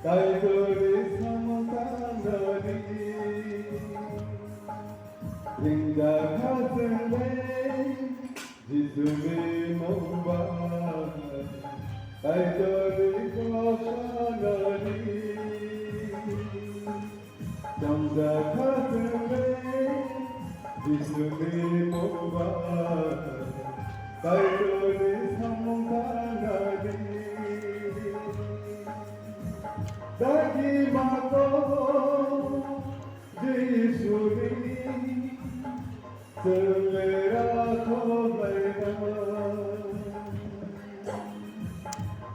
Kaidori Samutanari Linda Kazale Jisumi Mumba Kaidori Koshanari Jamda Kazale Jisumi Mumba Kaidori Samutanari Dagi mato Jisuri Selera Kovaina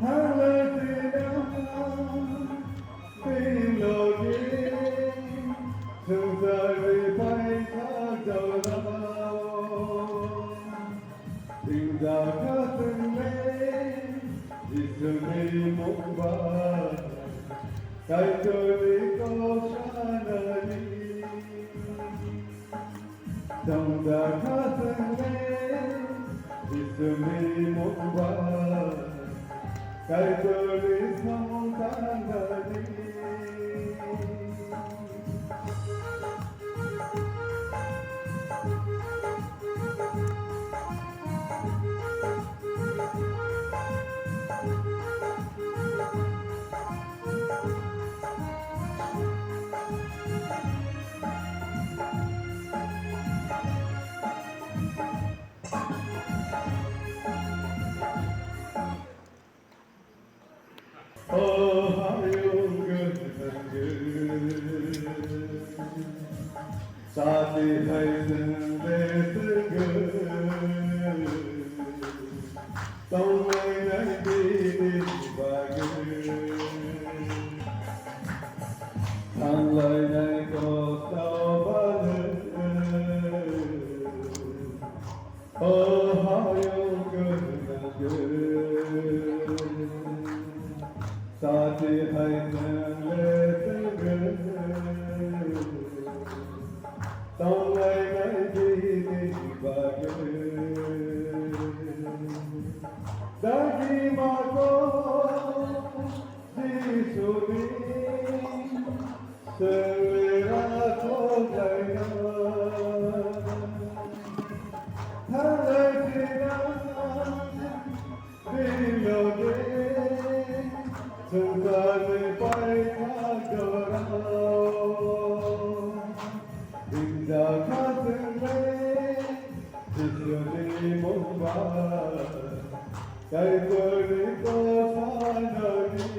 Halatina Pilogi Sundari Paita Jaurao Dinda Katane Jisuri Mumba Kaidori Koshanari Jamda Kazale Jisumi Mumba Kaidori Samutanari Sati hai sandesh gul Tumai nahi dini bagul Thanlai nahi kosta balul Oh hayo gul Sati hai sandesh gul Tumai nahi dini bagul Dagi mato Jisuri Selera Kovaina Halatina Pilogi Sundari Paita Jaurao Dinda Katane Jisuri Mumba Kaidori Koshanari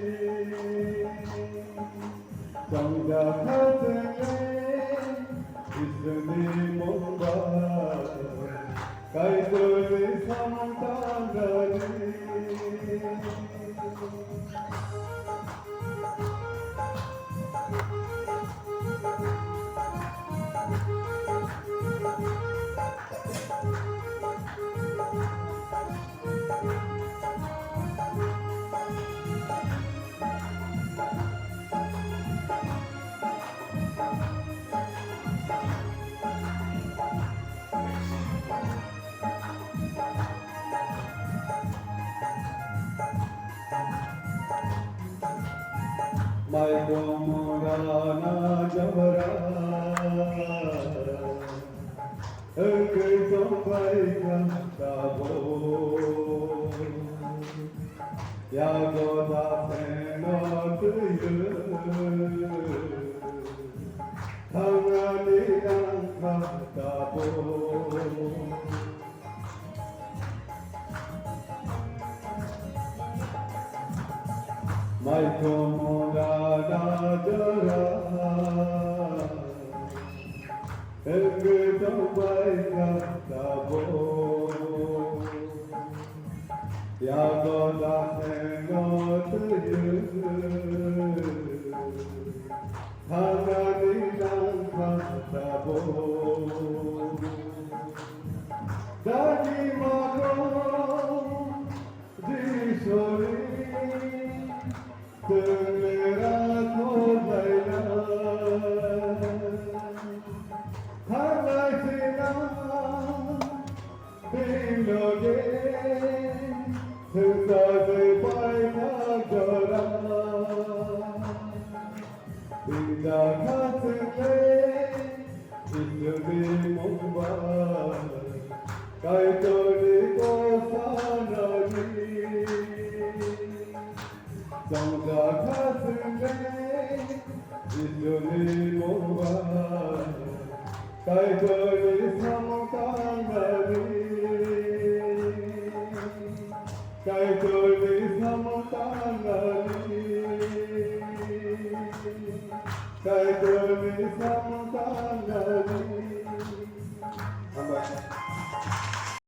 Jamda Katane Jisumi Mumba Kaidori Samutanari Mai Domurana Javara Ek Tombai Kantabo Yagoda Seno Tuyu Thangani Kantabo Mai Tomurana Javara Ek Tombai Kantabo Yagoda Seno Tuyu Thangani Kantabo Dagi mato Jisuri Selera Kovaina Halatina Pilogi Sundari Paita 가이토리 고사나리 정자 가슴에 이소리 모아 가이토리 삼강나리 가이토리